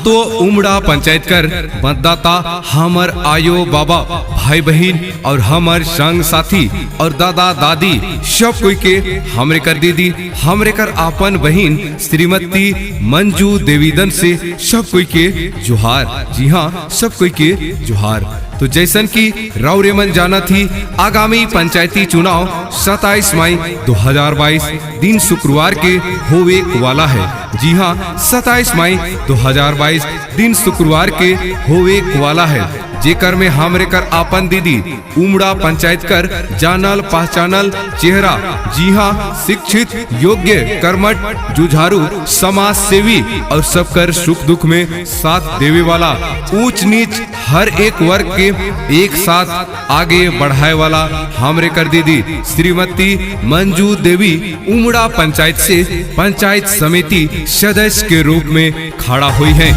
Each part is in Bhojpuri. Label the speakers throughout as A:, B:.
A: महतो उमड़ा पंचायत कर मतदाता हमर आयो बाबा भाई बहन और हमर संग साथी और दादा दादी सब कोई के हमरे कर दीदी हमरे कर आपन बहन श्रीमती मंजू देवीदन से सब कोई के जोहार। जी हाँ, सब कोई के जोहार। तो जैसन की राउरे मन जाना थी, आगामी पंचायती चुनाव 27 मई 2022 दिन शुक्रवार के होवे वाला है। जी हाँ, 27 मई 2022 दिन शुक्रवार के होवे वाला है, जेकर में हमरे कर आपन दीदी उमड़ा पंचायत कर जानल पहचानल चेहरा। जी हाँ, शिक्षित योग्य कर्मठ जुझारू समाज सेवी और सबकर सुख दुख में साथ देवे वाला, ऊंच नीच हर एक वर्ग के एक साथ आगे बढ़ाए वाला हमरे कर दीदी श्रीमती मंजू देवी उमड़ा पंचायत से पंचायत समिति सदस्य के रूप में खड़ा हुई है।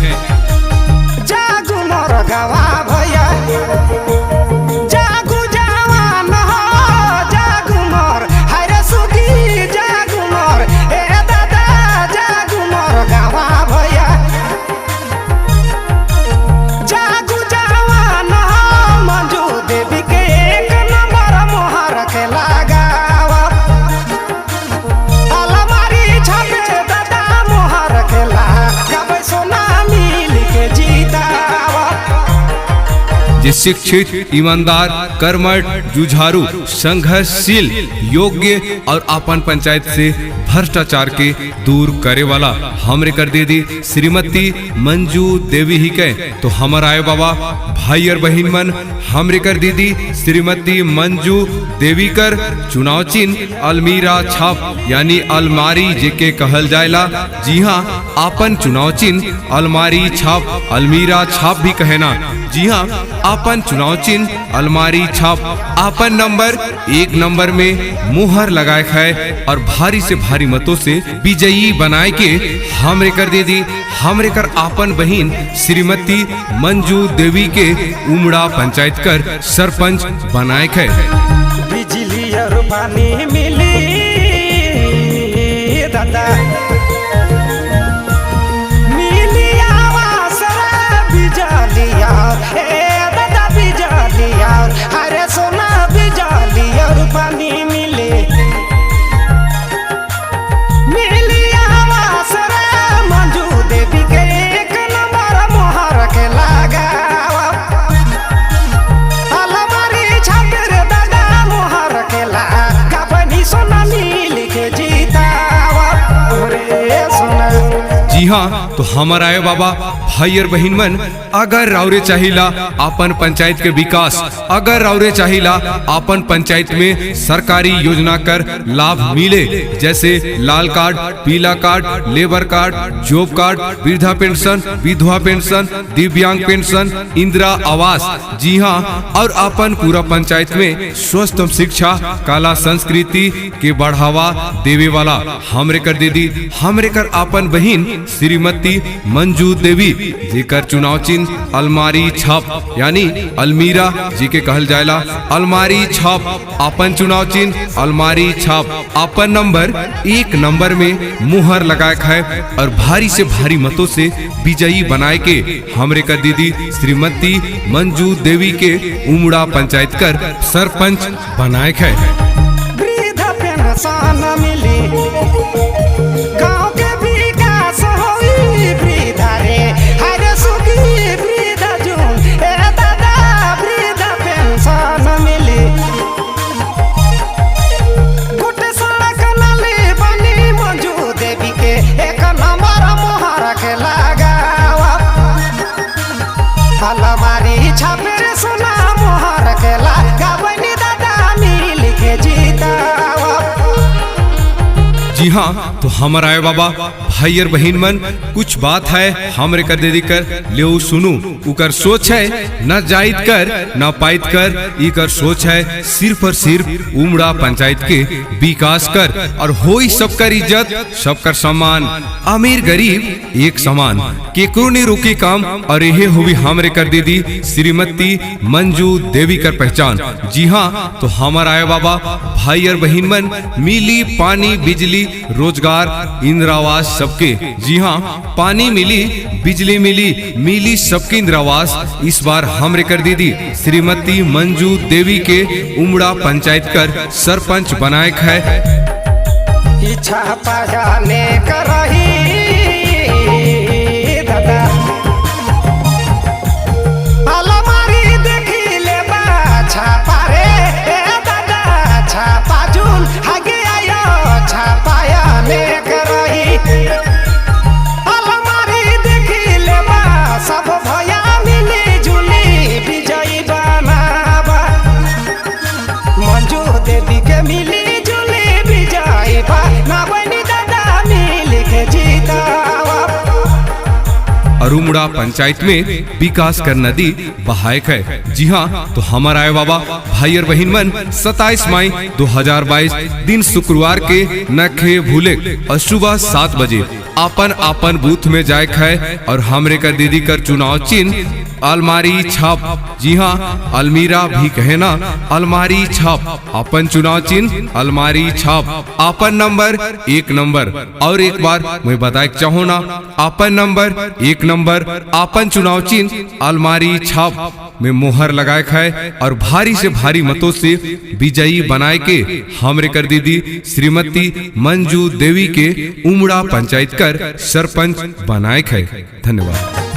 B: जागू मोर गवा भैया, जागू जवान हो, जागू मोर हरे सुखी, जागू मोर ए दादा, जागू मोर गवा भैया, जागू जवान हो, मंजू देवी के एक नंबर मोहर के लगावा, अलमारी छापे दादा मोहर के लगावे, सोना मिल के जीतावा।
A: जे शिक्षित ईमानदार कर्मठ जुझारू संघर्षशील योग्य और अपन पंचायत से भ्रष्टाचार के दूर करे वाला हमरे कर दीदी श्रीमती मंजू देवी ही के। तो हमर आए बाबा भाई और बहन मन हमरे कर दीदी श्रीमती मंजू देवी कर चुनाव चिन्ह अलमीरा छाप यानी अलमारी जेके कहल जायला। जी हाँ, आपन चुनाव चिन्ह अलमारी छाप अलमीरा छाप भी कहना। जी हाँ, आपन चुनाव चिन्ह अलमारी छाप आपन नंबर 1 नंबर में मुहर लगाए है और भारी से भारी मतों से विजयी बनाए के हमरे कर दीदी हमरे कर आपन बहन श्रीमती मंजू देवी के उमड़ा पंचायत कर सरपंच बनाए है।
B: बिजली और पानी मिली दादा, मिली आवास रे बिजलिया, ए दादा बिजलिया, अरे सोना बिजली और पानी मिले, मिली आवास रे मंजू देवी के एक नंबर मोहर के लगावा, अलमारी छापे रे दादा मोहर के लगावा, सोना मिल के जीतावा रे सोना।
A: जी हाँ, तो हमारा आए बाबा भाई और बहन मन, अगर राउरे चाहिला अपन पंचायत के विकास, अगर राउरे चाहिला अपन पंचायत में सरकारी योजना कर लाभ मिले, जैसे लाल कार्ड, पीला card, labour card, job card, वृद्धा पेंशन, विधवा पेंशन, दिव्यांग पेंशन, इंदिरा आवास। जी हाँ, और अपन पूरा पंचायत में स्वस्थ शिक्षा कला संस्कृति के बढ़ावा देवे वाला हमरे कर दीदी हमरे कर अपन बहन श्रीमती मंजू देवी जेकर चुनाव चिन्ह अलमारी छाप यानी अलमीरा जी के कहल जायला। अलमारी छाप अपन चुनाव चिन्ह अलमारी छाप अपन नंबर 1 नंबर में मुहर लगाए है और भारी से भारी मतों से विजयी बनाए के हमरे कर दीदी श्रीमती मंजू देवी के उमड़ा पंचायत कर सरपंच बनाए है।
B: वृद्धा पेंशन मिली, गाँव के विकास होई, वृद्धा रे हरे सुखी, वृद्धा जून ए दादा, वृद्धा पेंशन मिली, गुटे सड़क नाली बनी, मंजू देवी के एक नंबर मोहर के लगावा, अलमारी छापे रे सोना मोहर के लगावा, दादा मिल के जीतावा।
A: जी हाँ, तो हमारा आए बाबा भाई और बहन मन, कुछ बात है हमरे कर दे कर ले सुनू। उकर सोच है न जाइत कर न पाइत कर, इकर सोच है सिर्फ और सिर्फ उमड़ा पंचायत के विकास कर और होई सबकर इज्जत सबकर सम्मान, अमीर गरीब एक समान, केकरो ने रोके काम और यही हुई हमरे कर दीदी श्रीमती मंजू देवी कर पहचान। जी हाँ, तो हमारा आए बाबा भाई और बहन मन, मिली पानी बिजली रोजगार, इंदिरावास सबके। जी हाँ, पानी मिली, बिजली मिली, मिली सबके इंदिरावास। इस बार हमरे कर दीदी श्रीमती मंजू देवी के उमड़ा पंचायत कर सरपंच बनाए है।
B: इच्छा पाने करही दादा अलमारी देखी ले बा छापा रे दादा छापा जुल आगे आयो छापाया ने करही अलमारी देखी ले बा सब भया मिली जुली विजयी बनाबा मंजू देवी के मिली जुली विजयी ना बनी दादा मिल के जीतावा।
A: और उमड़ा पंचायत में विकास कर नदी बहायक है। जी हाँ, तो हमारा आए बाबा भाई और बहन मन 27 मई 2022 दिन शुक्रवार के नखे भूले और सुबह 7 बजे अपन अपन बूथ में जाए है। और हमरे कर दीदी कर चुनाव चिन्ह अलमारी छाप। जी हाँ, अलमीरा भी कहे ना, अलमारी छाप। अपन चुनाव चिन्ह अलमारी छाप, अपन नंबर 1 नंबर। और एक बार मैं बताए चाहूँ ना, अपन नंबर 1 नंबर, अपन चुनाव चिन्ह अलमारी छाप में मोहर लगाए है। और भारी से भारी मतों से विजयी बनाए के हमरे कर दीदी श्रीमती मंजू देवी के उमड़ा पंचायत कर सरपंच बनाए है। धन्यवाद।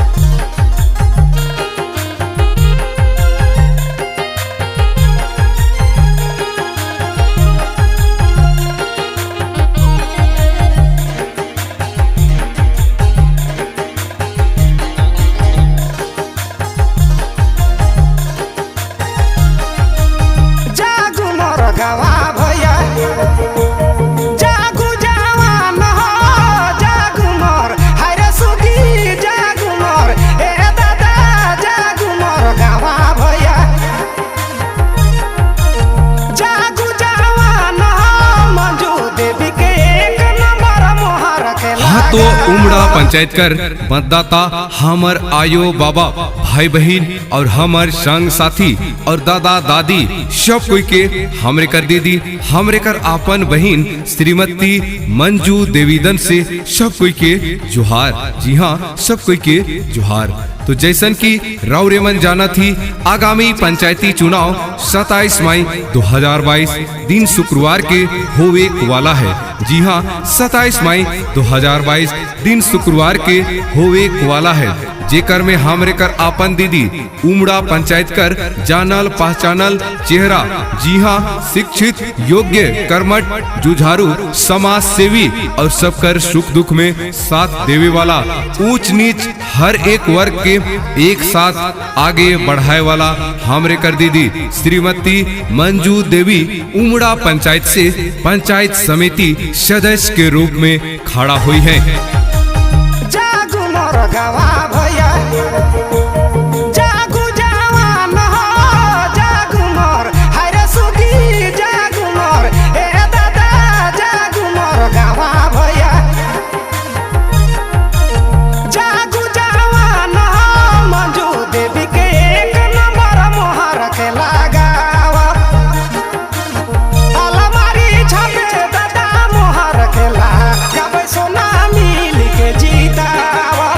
A: तो उमड़ा पंचायत कर मतदाता हमर आयो बाबा भाई बहन और हमर संग साथी और दादा दादी सब कोई के हमरे कर दीदी हमरे कर आपन बहन श्रीमती मंजू देवीदन से सब कोई के जोहार। जी हाँ, सब कोई के जोहार। तो जैसन की राउरे मन जाना थी, आगामी पंचायती चुनाव 27 मई 2022 दिन शुक्रवार के होवे वाला है। जी हाँ, 27 मई 2022 दिन शुक्रवार के होवे वाला है। जेकर में हमरे कर आपन दीदी उमड़ा पंचायत कर जानल पहचानल चेहरा। जी हाँ, शिक्षित, योग्य, कर्मठ, जुझारू, समाज सेवी और सबकर सुख दुख में साथ देवे वाला, ऊंच नीच हर एक वर्ग के एक साथ आगे बढ़ाए वाला हमरे कर दीदी श्रीमती मंजू देवी उमड़ा पंचायत से पंचायत समिति सदस्य के रूप में खड़ा हुई है।
B: जागू मोर गवा भैया, जागू जवान हो, जागू मोर हरे सुखी, जागू मोर ए दादा, जागू मोर गवा भैया, जागू जवान हो, मंजू देवी के एक नंबर मोहर के लगावा, अलमारी छापे दादा मोहर के लगावे, सोना मिल के जीतावा।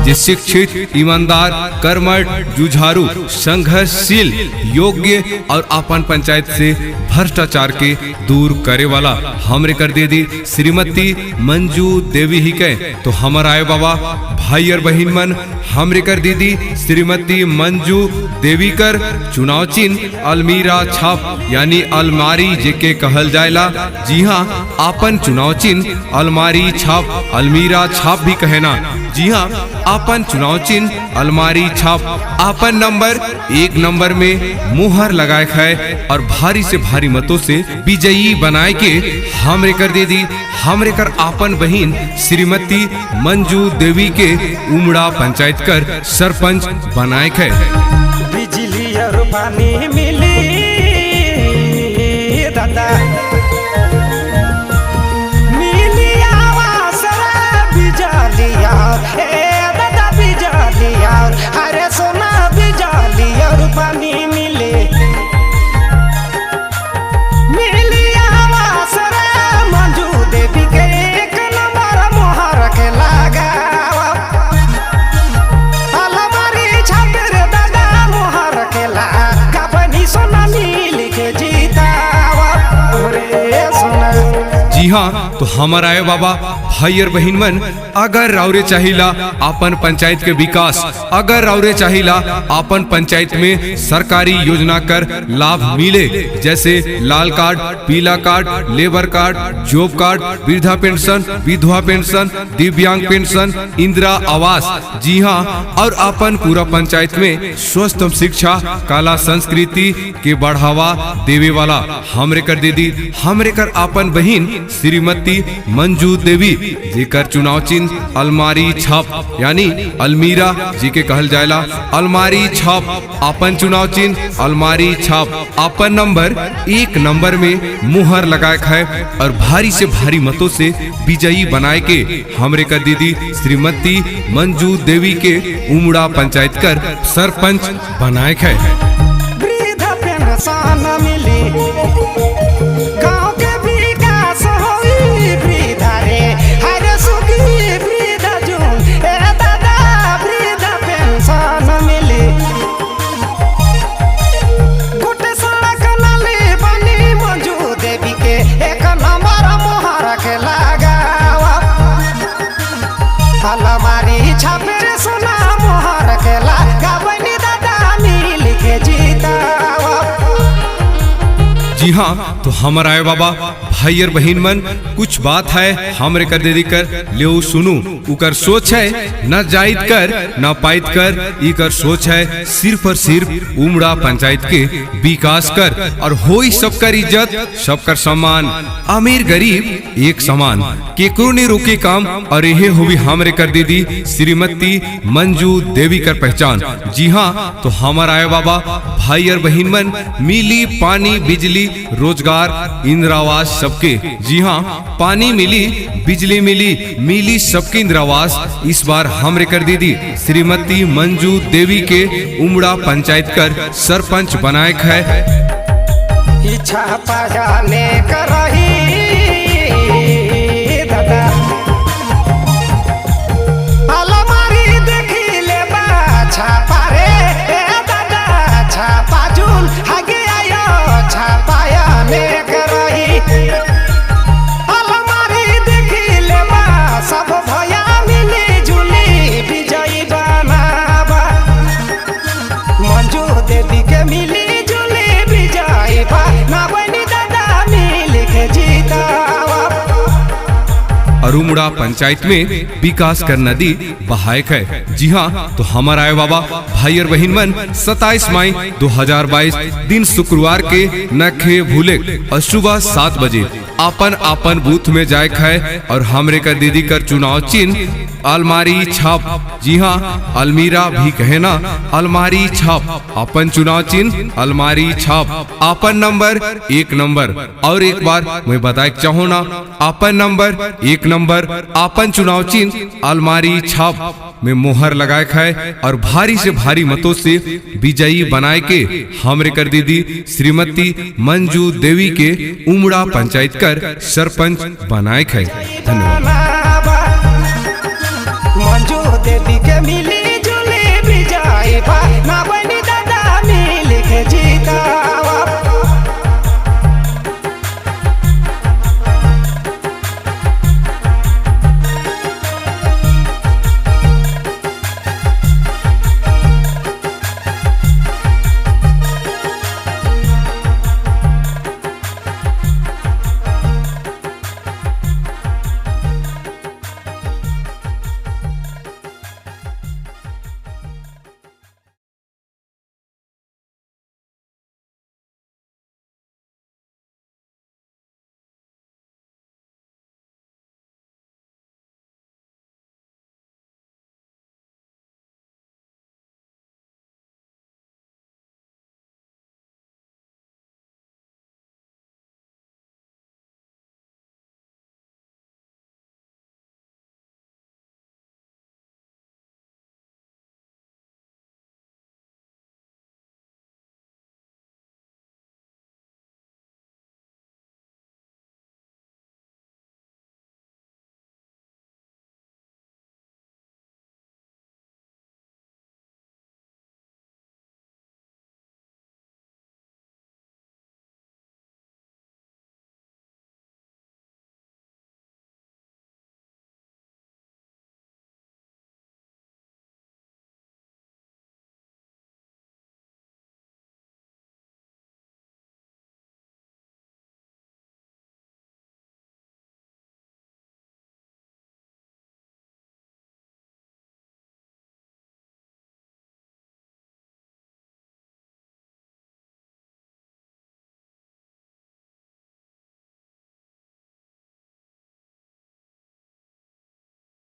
A: जे शिक्षित, ईमानदार, कर्मठ, जुझारू, संघर्षशील, योग्य और अपन पंचायत से भ्रष्टाचार के दूर करे वाला हमरे कर दीदी श्रीमती मंजू देवी ही के। तो हमारा आए बाबा भाई और बहन मन हमरे कर दीदी श्रीमती मंजू देवी कर चुनाव चिन्ह अलमीरा छाप यानी अलमारी जेके कहल जायला। जी हाँ, अपन चुनाव चिन्ह अलमारी छाप, अलमीरा छाप भी कहना। जी हाँ, अपन चुनाव चिन्ह अलमारी छाप, अपन नंबर 1 नंबर में मुहर लगाए है। और भारी से भारी मतों से विजयी बनाए के हमरे कर दीदी हमरे कर आपन बहन श्रीमती मंजू देवी के उमड़ा पंचायत कर सरपंच बनाए है।
B: बिजली और पानी मिली दादा, मिली आवास बिजलिया, दादा बिजलिया, अरे सोना बिजली और पानी मिले, मिली आवास
A: तो हमार आयो बाबा भाई और बहन मन, अगर राउरे चाहिला अपन पंचायत के विकास, अगर राउरे चाहिला अपन पंचायत में सरकारी योजना कर लाभ मिले, जैसे लाल कार्ड, पीला card, labour card, job card, वृद्धा पेंशन, विधवा पेंशन, दिव्यांग पेंशन, इंदिरा आवास, जी हाँ, और अपन पूरा पंचायत में स्वस्थ शिक्षा, कला संस्कृति के बढ़ावा देवे वाला हमरे कर दीदी, हमरे कर अपन बहिन श्रीमती मंजू देवी, जेकर चुनाव चिन्ह अलमारी छाप यानी अलमीरा जी के कहल जायला, अलमारी छाप, अपन चुनाव चिन्ह अलमारी छाप, अपन नंबर 1 नंबर में मुहर लगाए है और भारी से भारी मतों से विजयी बनाए के हमरे कर दीदी श्रीमती मंजू देवी के उमड़ा पंचायत कर सरपंच बनाए है।
B: वृद्ध पेंशन मिली, गांव के विकास होई, वृद्धा रे हरे सुखी वृद्ध जून, ए दादा वृद्ध पेंशन मिली, गुटे सड़क नाली बनी मंजू देवी के 1 नंबर मोहर के लगावा, अलमारी छापे रे सोना मोहर के लगावनी दादा मिल के जीतावा।
A: जी हाँ, तो हमर आए बाबा भाई और बहन मन, कुछ बात है हमरे कर दे कर ले सुनू, उकर सोच है न जाइत कर न पाइत कर, इकर सोच है सिर्फ और सिर्फ उमड़ा पंचायत के विकास कर और होई सबकर इज्जत, सबकर सम्मान, अमीर गरीब एक समान, केकरो ने रोके काम, और यही हुई हमरे कर दीदी श्रीमती मंजू देवी कर पहचान। जी हाँ, तो हमारा आए बाबा भाई और बहन मन, मिली पानी बिजली रोजगार इंदिरा आवास सबके, जी हाँ, पानी मिली बिजली मिली, मिली सबके इंदिरा आवास। इस बार हमरे कर दीदी श्रीमती मंजू देवी के उमड़ा पंचायत कर सरपंच बनाए है।
B: इच्छा पाजाने करही दादा, अलमारी देखी ले बा छापा रे, ए दादा छापा जून आगे आयो, छापाया ने करही, अलमारी देखी ले बा सब भया मिली जुली विजयी बनावा, मंजू देवी के मिली जुली विजयी बना, बनी दादा मिल के जीतावा।
A: और उमड़ा पंचायत में विकास कर नदी बहायक है। जी हाँ, तो हमारा आए बाबा भाई और बहन मन, 27 मई 2022 दिन शुक्रवार के नखे भूले और सुबह 7 बजे अपन अपन बूथ में जाए है और हमरे कर दीदी कर चुनाव चिन्ह अलमारी छाप, जी हाँ, अलमीरा भी कहे ना, अलमारी छाप, अपन चुनाव चिन्ह अलमारी छाप, अपन नंबर 1 नंबर, और एक बार मैं बताए चाहूँ ना, अपन नंबर 1 नंबर, अपन चुनाव चिन्ह अलमारी छाप में मोहर लगाए है और भारी से भारी मतों से विजयी बनाए के हमरे कर दीदी श्रीमती मंजू देवी के उमड़ा पंचायत कर सरपंच बनाए है। धन्यवाद।
B: मंजू देवी के मिली जुली विजयी बना, बनी दादा मिल के जी